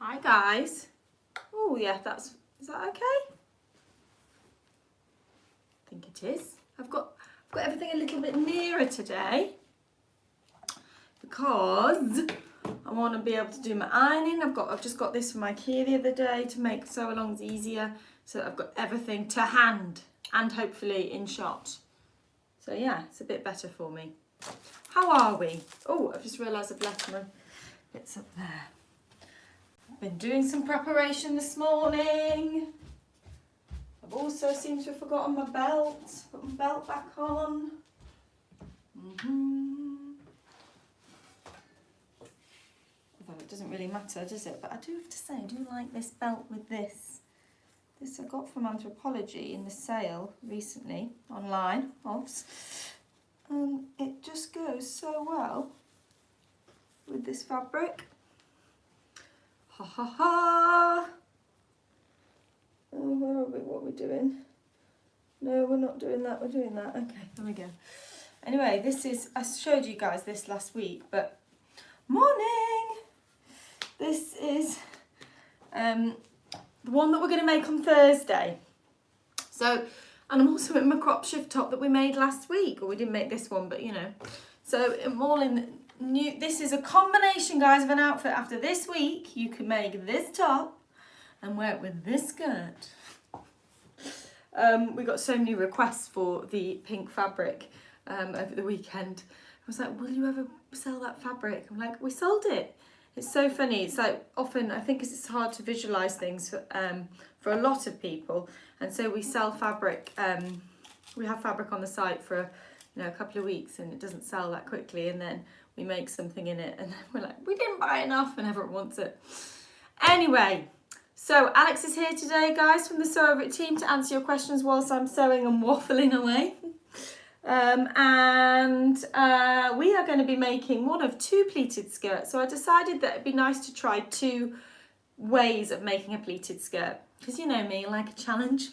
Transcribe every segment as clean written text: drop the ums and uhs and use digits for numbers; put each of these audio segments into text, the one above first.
Hi guys. Oh yeah, is that okay? I think it is. I've got everything a little bit nearer today because I want to be able to do my ironing. I've just got this from IKEA the other day to make sew-alongs easier, so that I've got everything to hand and hopefully in shot. So yeah, it's a bit better for me. How are we? Oh, I've just realised I've left my bits up there. Been doing some preparation this morning. I've also seemed to have forgotten my belt. Put my belt back on. Although it doesn't really matter, does it? But I do have to say, I do like this belt with this. This I got from Anthropology in the sale recently, online, obvs. It just goes so well with this fabric. Ha ha ha! Oh, where are we? What are we doing? No, we're not doing that, we're doing that. Okay, there we go. Anyway, this is, I showed you guys this last week, but morning! This is the one that we're going to make on Thursday. So, and I'm also in my crop shift top that we made last week, or we didn't make this one, but you know. So I'm all in new, this is a combination, guys, of an outfit. After this week, you can make this top and wear it with this skirt. We got so many requests for the pink fabric over the weekend. I was like, will you ever sell that fabric? I'm like, we sold it. It's so funny. It's like often, I think it's hard to visualize things for a lot of people. And so we sell fabric, we have fabric on the site for a couple of weeks and it doesn't sell that quickly. And then we make something in it and we're like, we didn't buy enough and everyone wants it. Anyway, so Alex is here today, guys, from the Sew Over It team to answer your questions whilst I'm sewing and waffling away. We are going to be making one of two pleated skirts. So I decided that it'd be nice to try two ways of making a pleated skirt. Because you know me, I like a challenge,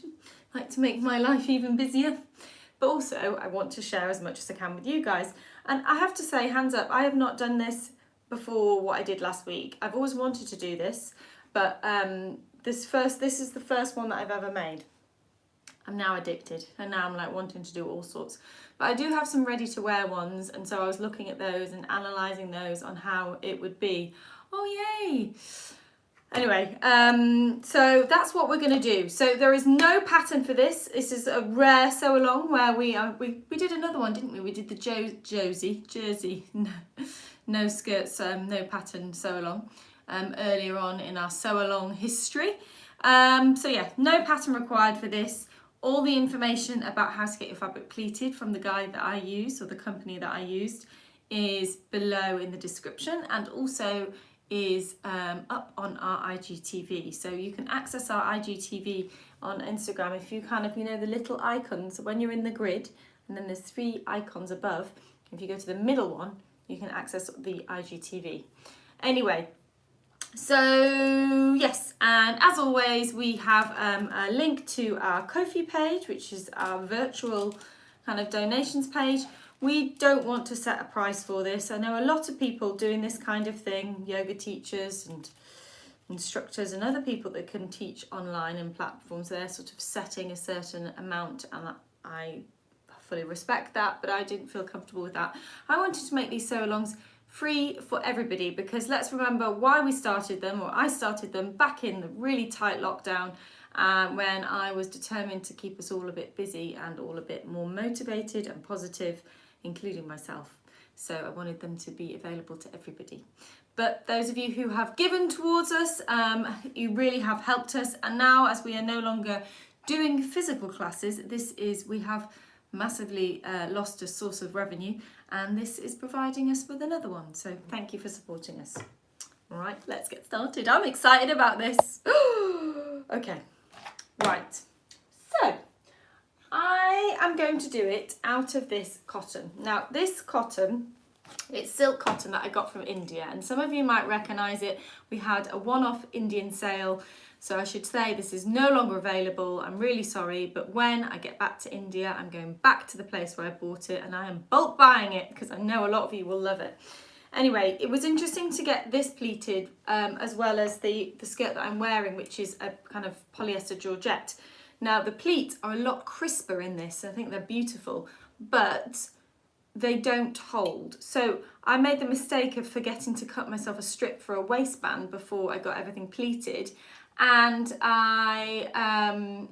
I like to make my life even busier. But also I want to share as much as I can with you guys. And I have to say, hands up, I have not done this before what I did last week. I've always wanted to do this, but this is the first one that I've ever made. I'm now addicted and now I'm like wanting to do all sorts. But I do have some ready to wear ones, and so I was looking at those and analysing those on how it would be. Oh yay! Anyway, so that's what we're going to do. So there is no pattern for this. This is a rare sew along where we did another one, didn't we? We did the jersey, no skirts, no pattern sew along earlier on in our sew along history. So yeah, no pattern required for this. All the information about how to get your fabric pleated from the guide that I used, or the company that I used, is below in the description, and also is up on our IGTV. So you can access our IGTV on Instagram if you the little icons when you're in the grid, and then there's three icons above. If you go to the middle one, you can access the IGTV. Anyway, so yes, and as always we have a link to our Ko-fi page, which is our virtual kind of donations page. We don't want to set a price for this. I know a lot of people doing this kind of thing, yoga teachers and instructors and other people that can teach online and platforms, they're sort of setting a certain amount, and I fully respect that, but I didn't feel comfortable with that. I wanted to make these sew-alongs free for everybody, because let's remember why we started them, or I started them back in the really tight lockdown when I was determined to keep us all a bit busy and all a bit more motivated and positive, including myself. So I wanted them to be available to everybody. But those of you who have given towards us, you really have helped us. And now, as we are no longer doing physical classes, we have massively lost a source of revenue, and this is providing us with another one. So thank you for supporting us. All right, let's get started. I'm excited about this. Okay, right. So I am going to do it out of this cotton. Now this cotton, it's silk cotton that I got from India, and some of you might recognise it. We had a one-off Indian sale, so I should say this is no longer available. I'm really sorry, but when I get back to India, I'm going back to the place where I bought it, and I am bulk buying it because I know a lot of you will love it. Anyway, it was interesting to get this pleated as well as the skirt that I'm wearing, which is a kind of polyester georgette. Now the pleats are a lot crisper in this. I think they're beautiful, but they don't hold. So I made the mistake of forgetting to cut myself a strip for a waistband before I got everything pleated, and I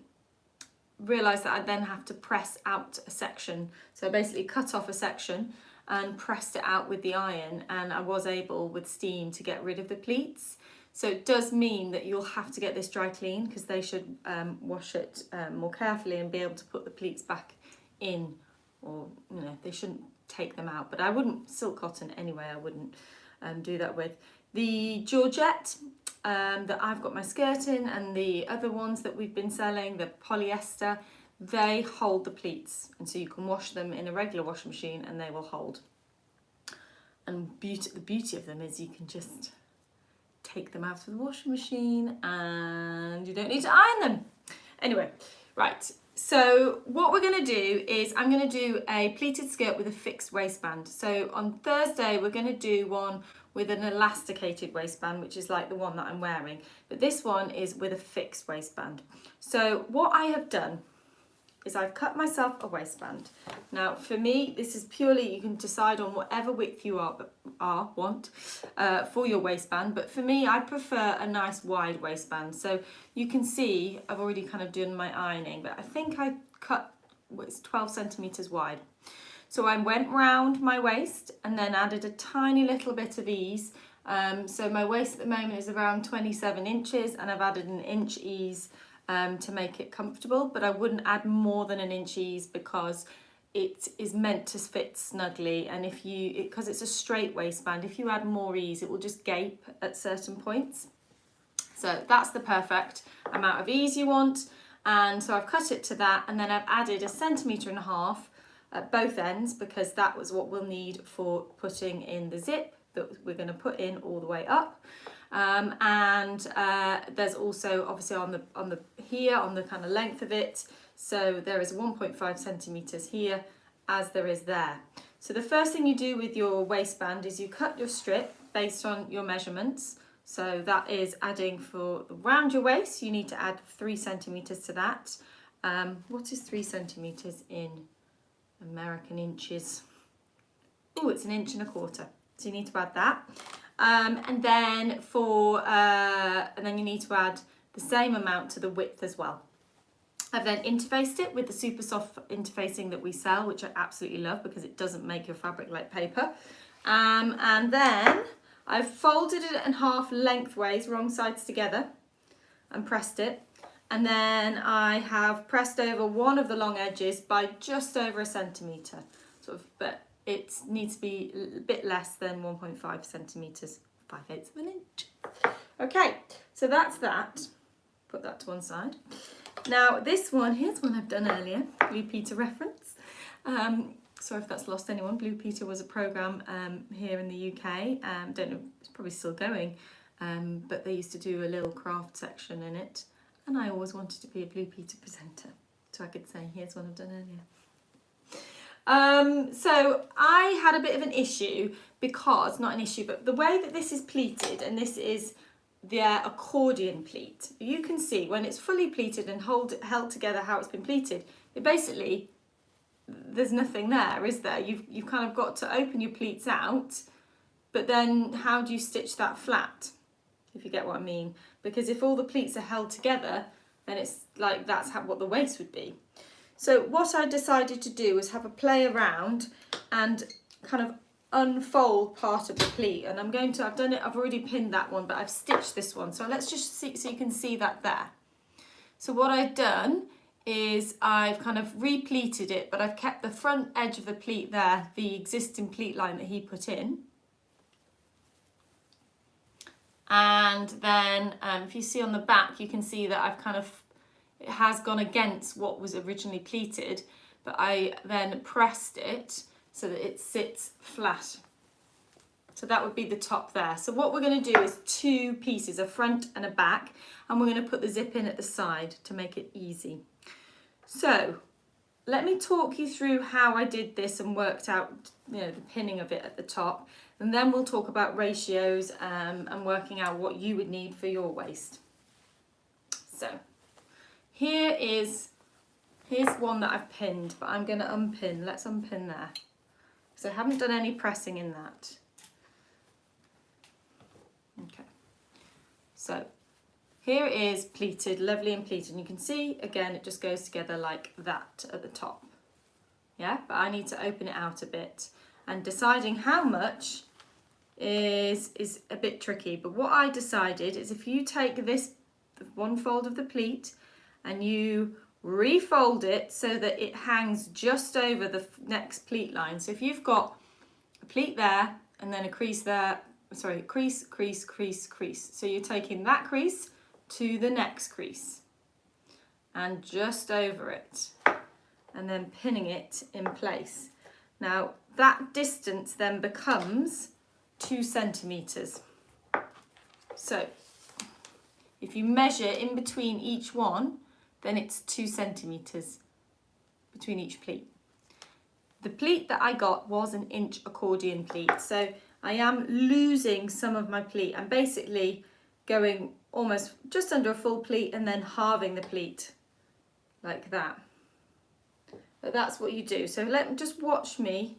realised that I'd then have to press out a section. So I basically cut off a section and pressed it out with the iron, and I was able with steam to get rid of the pleats. So it does mean that you'll have to get this dry clean, because they should wash it more carefully and be able to put the pleats back in, or you know, they shouldn't take them out. But I wouldn't, silk cotton anyway, I wouldn't do that with. The georgette that I've got my skirt in, and the other ones that we've been selling, the polyester, they hold the pleats, and so you can wash them in a regular washing machine and they will hold. And the beauty of them is you can just take them out of the washing machine and you don't need to iron them. Anyway, right, so what we're going to do is I'm going to do a pleated skirt with a fixed waistband. So on Thursday we're going to do one with an elasticated waistband, which is like the one that I'm wearing, but this one is with a fixed waistband. So what I have done is I've cut myself a waistband. Now for me, this is purely, you can decide on whatever width you want for your waistband, but for me I prefer a nice wide waistband. So you can see I've already kind of done my ironing, but I think I cut, it's 12 centimeters wide. So I went round my waist and then added a tiny little bit of ease. So my waist at the moment is around 27 inches, and I've added an inch ease to make it comfortable, but I wouldn't add more than an inch ease because it is meant to fit snugly, and if you, because it's a straight waistband, if you add more ease it will just gape at certain points. So that's the perfect amount of ease you want, and so I've cut it to that, and then I've added 1.5 centimeters at both ends, because that was what we'll need for putting in the zip that we're going to put in all the way up. There's also obviously on the here on the kind of length of it, so there is 1.5 centimeters here as there is there. So the first thing you do with your waistband is you cut your strip based on your measurements. So that is adding for around your waist, you need to add 3 centimeters to that. What is 3 centimeters in American inches? Oh, it's 1.25 inches. So you need to add that. And then you need to add the same amount to the width as well. I've then interfaced it with the super soft interfacing that we sell, which I absolutely love because it doesn't make your fabric like paper. And then I've folded it in half lengthways, wrong sides together, and pressed it. And then I have pressed over one of the long edges by just over 1 centimeter, sort of, but it needs to be a bit less than 1.5 centimeters, 5/8 of an inch. Okay, so that's that. Put that to one side. Now this one, here's one I've done earlier, Blue Peter reference. Sorry if that's lost anyone. Blue Peter was a programme here in the UK. Don't know, it's probably still going, but they used to do a little craft section in it, and I always wanted to be a Blue Peter presenter, so I could say, here's one I've done earlier. So I had a bit of an issue because, not an issue, but the way that this is pleated, and this is their accordion pleat. You can see when it's fully pleated and held together how it's been pleated, it basically, there's nothing there, is there? You've kind of got to open your pleats out, but then how do you stitch that flat, if you get what I mean? Because if all the pleats are held together, then it's like that's what the waist would be. So what I decided to do was have a play around and kind of unfold part of the pleat, and I've done it, I've already pinned that one, but I've stitched this one. So let's just see, so you can see that there. So what I've done is I've kind of repleated it, but I've kept the front edge of the pleat there, the existing pleat line that he put in. And then if you see on the back, you can see that I've kind of, it has gone against what was originally pleated, but I then pressed it so that it sits flat. So that would be the top there. So what we're going to do is 2 pieces, a front and a back, and we're going to put the zip in at the side to make it easy. So let me talk you through how I did this and worked out, you know, the pinning of it at the top. And then we'll talk about ratios and working out what you would need for your waist. So here's one that I've pinned, but I'm going to unpin. Let's unpin there. So I haven't done any pressing in that. Okay. So here it is pleated, lovely and pleated. And you can see, again, it just goes together like that at the top. Yeah, but I need to open it out a bit. And deciding how much is a bit tricky. But what I decided is if you take this one fold of the pleat and you refold it so that it hangs just over the next pleat line. So if you've got a pleat there and then a crease there, sorry, crease, crease, crease, crease. So you're taking that crease to the next crease and just over it and then pinning it in place. Now that distance then becomes 2 centimetres. So if you measure in between each one, then it's 2 centimetres between each pleat. The pleat that I got was an inch accordion pleat, so I am losing some of my pleat. I'm basically going almost just under a full pleat and then halving the pleat like that. But that's what you do. So just watch me.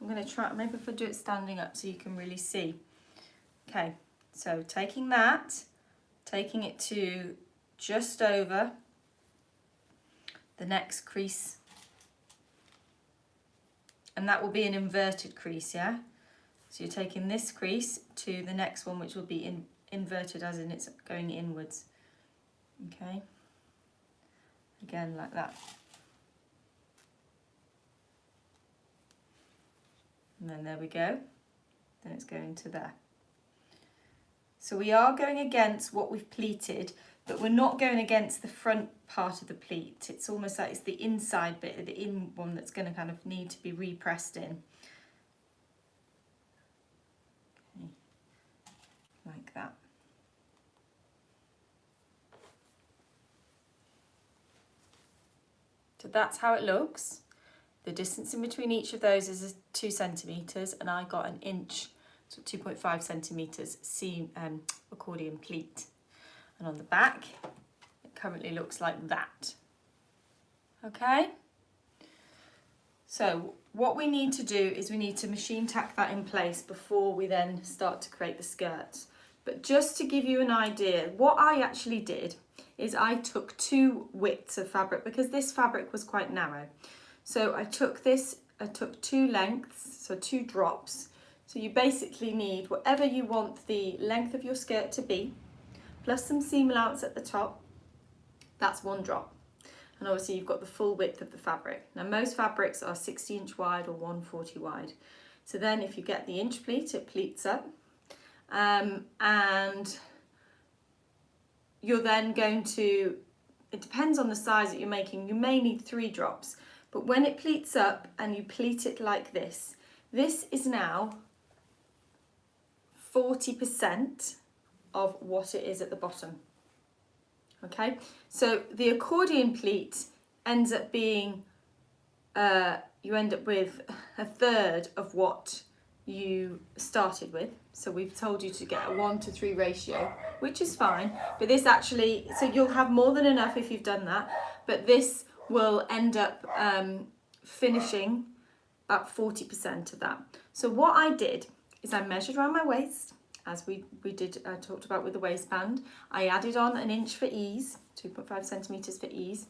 I'm going to try, maybe if I do it standing up so you can really see. Okay, so taking that, taking it to just over the next crease, and that will be an inverted crease, yeah? So you're taking this crease to the next one, which will be inverted, as in it's going inwards. Okay, again like that. And then there we go, then it's going to there. So we are going against what we've pleated, but we're not going against the front part of the pleat. It's almost like it's the inside bit, the in one, that's going to kind of need to be repressed in. Okay. Like that. So that's how it looks. The distance in between each of those is 2 centimetres, and I got an inch, so 2.5 centimetres seam accordion pleat. And on the back, it currently looks like that. Okay? So what we need to do is we need to machine tack that in place before we then start to create the skirts. But just to give you an idea, what I actually did is I took 2 widths of fabric because this fabric was quite narrow. So I took 2 lengths, so 2 drops. So you basically need whatever you want the length of your skirt to be, plus some seam allowance at the top. That's 1 drop. And obviously you've got the full width of the fabric. Now most fabrics are 60 inch wide or 140 wide. So then if you get the inch pleat, it pleats up. And you're then going to, it depends on the size that you're making, you may need 3 drops. But when it pleats up and you pleat it like this is now 40% of what it is at the bottom. Okay, so the accordion pleat ends up being, you end up with 1/3 of what you started with. So we've told you to get a 1:3 ratio, which is fine. But this actually, so you'll have more than enough if you've done that. But this will end up finishing about 40% of that. So what I did is I measured around my waist, as we talked about with the waistband. I added on an inch for ease, 2.5 centimetres for ease.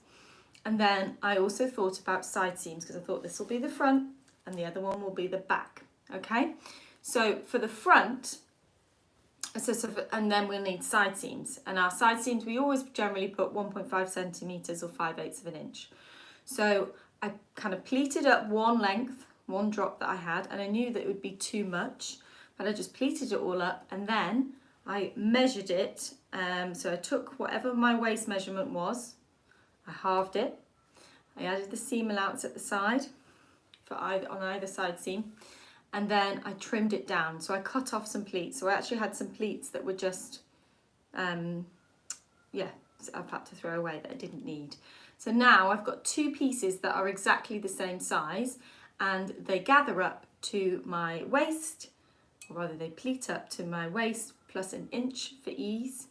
And then I also thought about side seams because I thought this will be the front and the other one will be the back. Okay, so for the front, and then we'll need side seams. And our side seams, we always generally put 1.5 centimetres or 5/8 of an inch. So I kind of pleated up 1 length, 1 drop that I had, and I knew that it would be too much, but I just pleated it all up and then I measured it. So I took whatever my waist measurement was, I halved it, I added the seam allowance at the side on either side seam, and then I trimmed it down. So I cut off some pleats. So I actually had some pleats that were just, I've had to throw away that I didn't need. So now I've got 2 pieces that are exactly the same size and they gather up to my waist or rather they pleat up to my waist plus an inch for ease.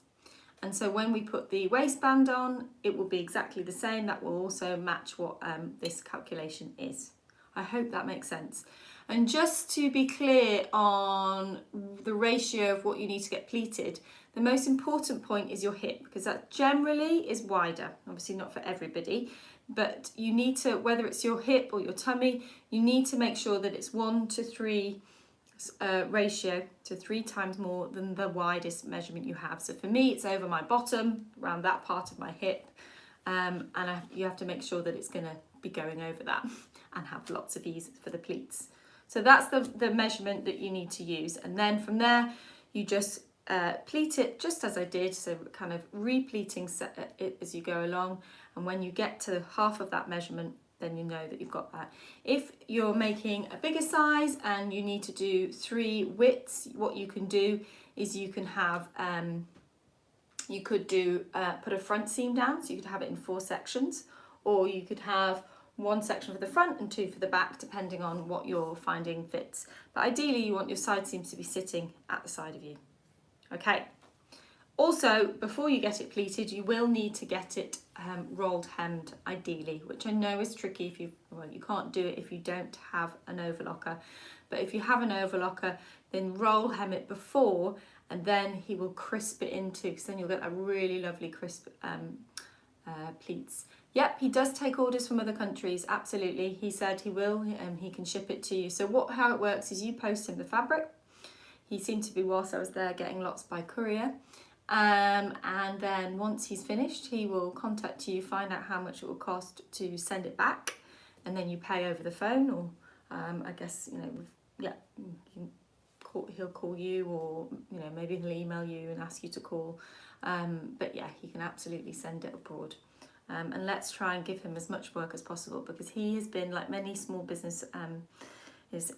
And so when we put the waistband on, it will be exactly the same. That will also match what this calculation is. I hope that makes sense. And just to be clear on the ratio of what you need to get pleated, the most important point is your hip, because that generally is wider. Obviously not for everybody, but you need to, whether it's your hip or your tummy, you need to make sure that it's 1:3 ratio, to 3 times more than the widest measurement you have. So for me, it's over my bottom, around that part of my hip, and you have to make sure that it's going to be going over that and have lots of ease for the pleats. So that's the measurement that you need to use, and then from there you just pleat it just as I did, so kind of repleating it as you go along, and when you get to half of that measurement, then you know that you've got that. If you're making a bigger size and you need to do 3 widths, what you can do is you can have, you could do, put a front seam down, so you could have it in 4 sections, or you could have 1 section for the front and 2 for the back, depending on what you're finding fits. But ideally you want your side seams to be sitting at the side of you. Okay. Also, before you get it pleated, you will need to get it rolled hemmed, ideally, which I know is tricky if you, well, you can't do it if you don't have an overlocker. But if you have an overlocker, then roll hem it before, and then he will crisp it into, because then you'll get a really lovely crisp pleats. Yep, he does take orders from other countries, absolutely. He said he will, he can ship it to you. So how it works is you post him the fabric. He seemed to be, whilst I was there, getting lots by courier. And then once he's finished, he will contact you, find out how much it will cost to send it back, and then you pay over the phone, or I guess, you know, yeah, he'll call you, or, you know, maybe he'll email you and ask you to call. But yeah, he can absolutely send it abroad. And let's try and give him as much work as possible, because he has been, like many small business has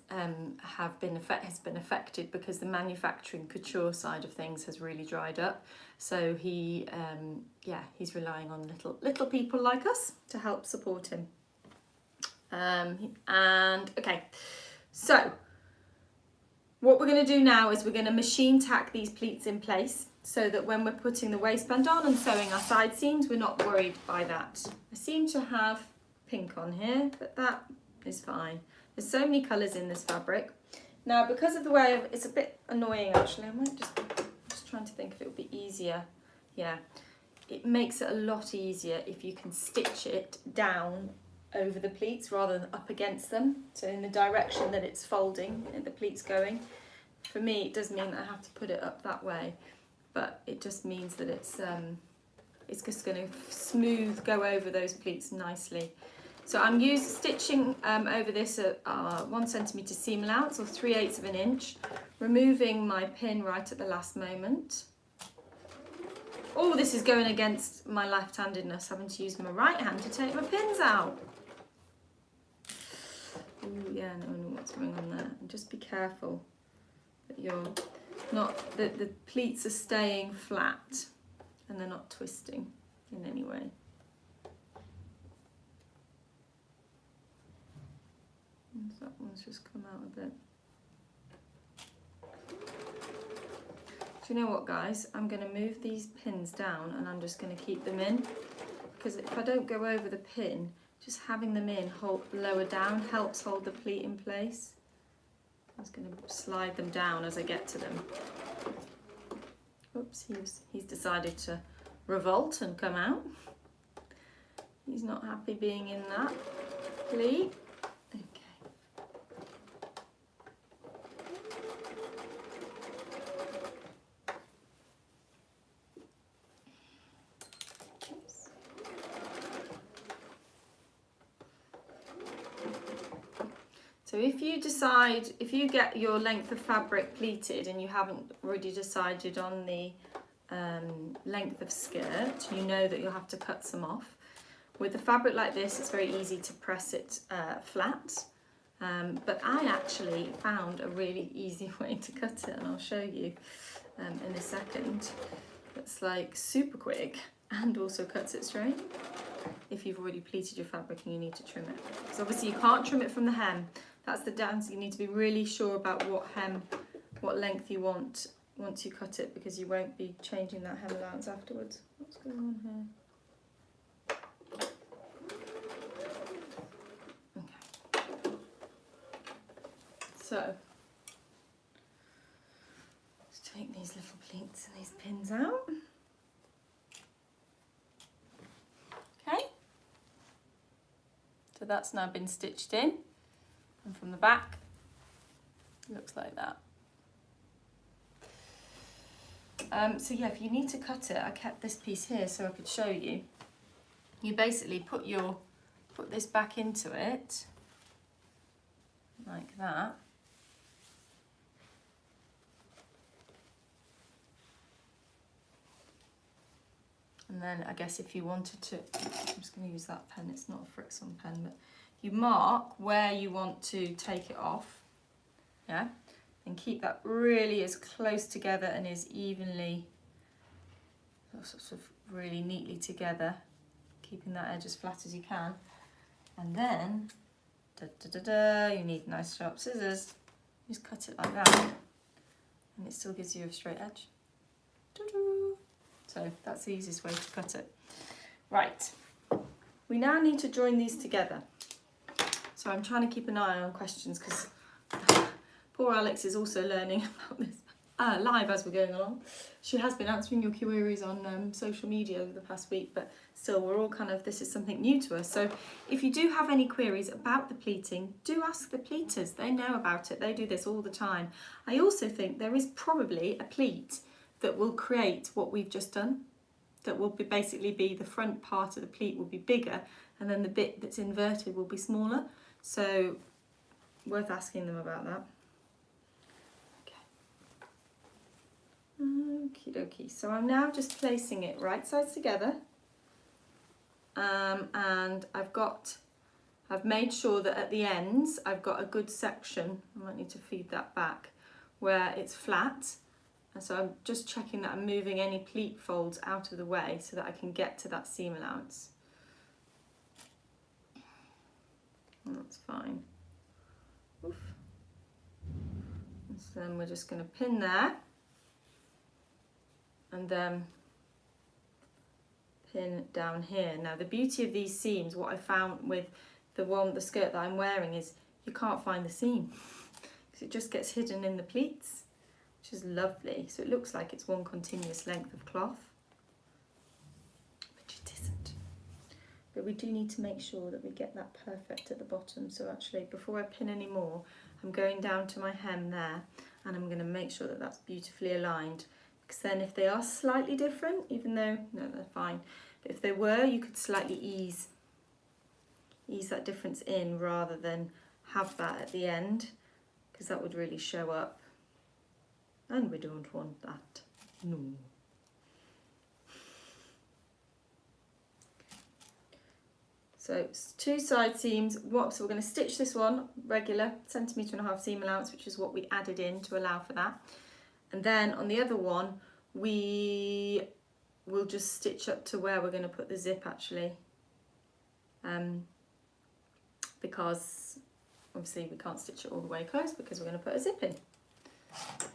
been affected, because the manufacturing couture side of things has really dried up. So he he's relying on little people like us to help support him. And okay, so what we're going to do now is we're going to machine tack these pleats in place, so that when we're putting the waistband on and sewing our side seams, we're not worried by that. I seem to have pink on here, but that is fine. There's so many colours in this fabric. Now, because of the way it's a bit annoying actually, I might just trying to think if it would be easier. Yeah, it makes it a lot easier if you can stitch it down over the pleats rather than up against them. So in the direction that it's folding and the pleats going. For me, it does mean that I have to put it up that way, but it just means that it's just going to go over those pleats nicely. So I'm stitching over this at 1 centimetre seam allowance, or 3/8 of an inch, removing my pin right at the last moment. Oh, this is going against my left-handedness, having to use my right hand to take my pins out. Oh yeah, I don't know what's going on there. And just be careful that the pleats are staying flat and they're not twisting in any way. That one's just come out a bit. Do you know what, guys? I'm going to move these pins down and I'm just going to keep them in, because if I don't go over the pin, just having them in lower down helps hold the pleat in place. I'm just going to slide them down as I get to them. Oops, he's decided to revolt and come out. He's not happy being in that pleat. So if you get your length of fabric pleated and you haven't already decided on the length of skirt, you know that you'll have to cut some off. With a fabric like this, it's very easy to press it flat, but I actually found a really easy way to cut it, and I'll show you in a second. That's like super quick and also cuts it straight if you've already pleated your fabric and you need to trim it. Because obviously you can't trim it from the hem. That's the downside. You need to be really sure about what hem what length you want once you cut it, because you won't be changing that hem allowance afterwards. What's going on here? Okay. So, let's take these little pleats and these pins out. Okay. So that's now been stitched in, and from the back, it looks like that. So yeah, if you need to cut it, I kept this piece here so I could show you. You basically put this back into it, like that. And then I guess if you wanted to, I'm just going to use that pen, it's not a Frickson pen, but you mark where you want to take it off, yeah? And keep that really as close together and as evenly, sort of really neatly together, keeping that edge as flat as you can. And then, you need nice sharp scissors. Just cut it like that, and it still gives you a straight edge. So that's the easiest way to cut it. Right, we now need to join these together. So I'm trying to keep an eye on questions, because poor Alex is also learning about this live as we're going along. She has been answering your queries on social media over the past week, but still we're all kind of, this is something new to us. So if you do have any queries about the pleating, do ask the pleaters. They know about it. They do this all the time. I also think there is probably a pleat that will create what we've just done. That will basically be the front part of the pleat will be bigger, and then the bit that's inverted will be smaller. So worth asking them about that. Okie dokie, so I'm now just placing it right sides together, and I've made sure that at the ends I've got a good section, I might need to feed that back, where it's flat, and so I'm just checking that I'm moving any pleat folds out of the way so that I can get to that seam allowance. And that's fine. Oof. And so then we're just going to pin there, and then pin down here. Now the beauty of these seams, what I found with the skirt that I'm wearing, is you can't find the seam because it just gets hidden in the pleats, which is lovely. So it looks like it's one continuous length of cloth, which it isn't. But we do need to make sure that we get that perfect at the bottom. So actually, before I pin any more, I'm going down to my hem there, and I'm going to make sure that that's beautifully aligned. Because then if they are slightly different, even though, no, they're fine, but if they were, you could slightly ease that difference in rather than have that at the end, because that would really show up, and we don't want that, no. So it's 2 side seams. So we're going to stitch this one regular 1.5 cm seam allowance, which is what we added in to allow for that. And then on the other one, we will just stitch up to where we're going to put the zip actually, because obviously we can't stitch it all the way close because we're going to put a zip in.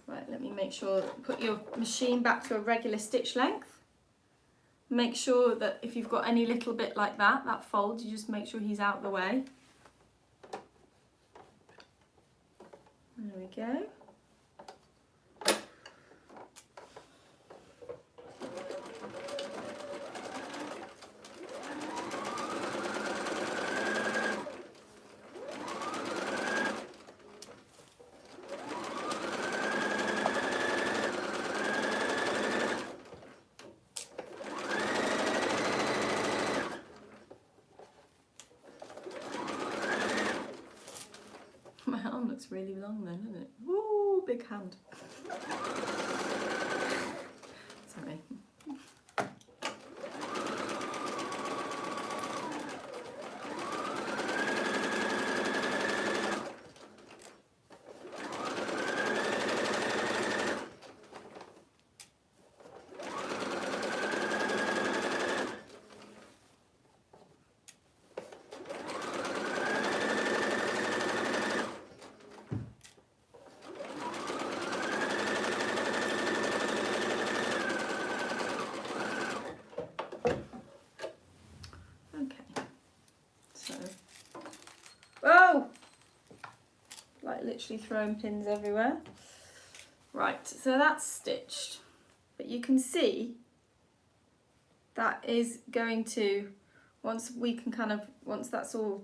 Right, let me make sure, put your machine back to a regular stitch length. Make sure that if you've got any little bit like that fold, you just make sure he's out the way. There we go. My arm looks really long then, doesn't it? Woo, big hand. Sorry. like literally throwing pins everywhere. Right, so that's stitched, but you can see that is going to, once that's all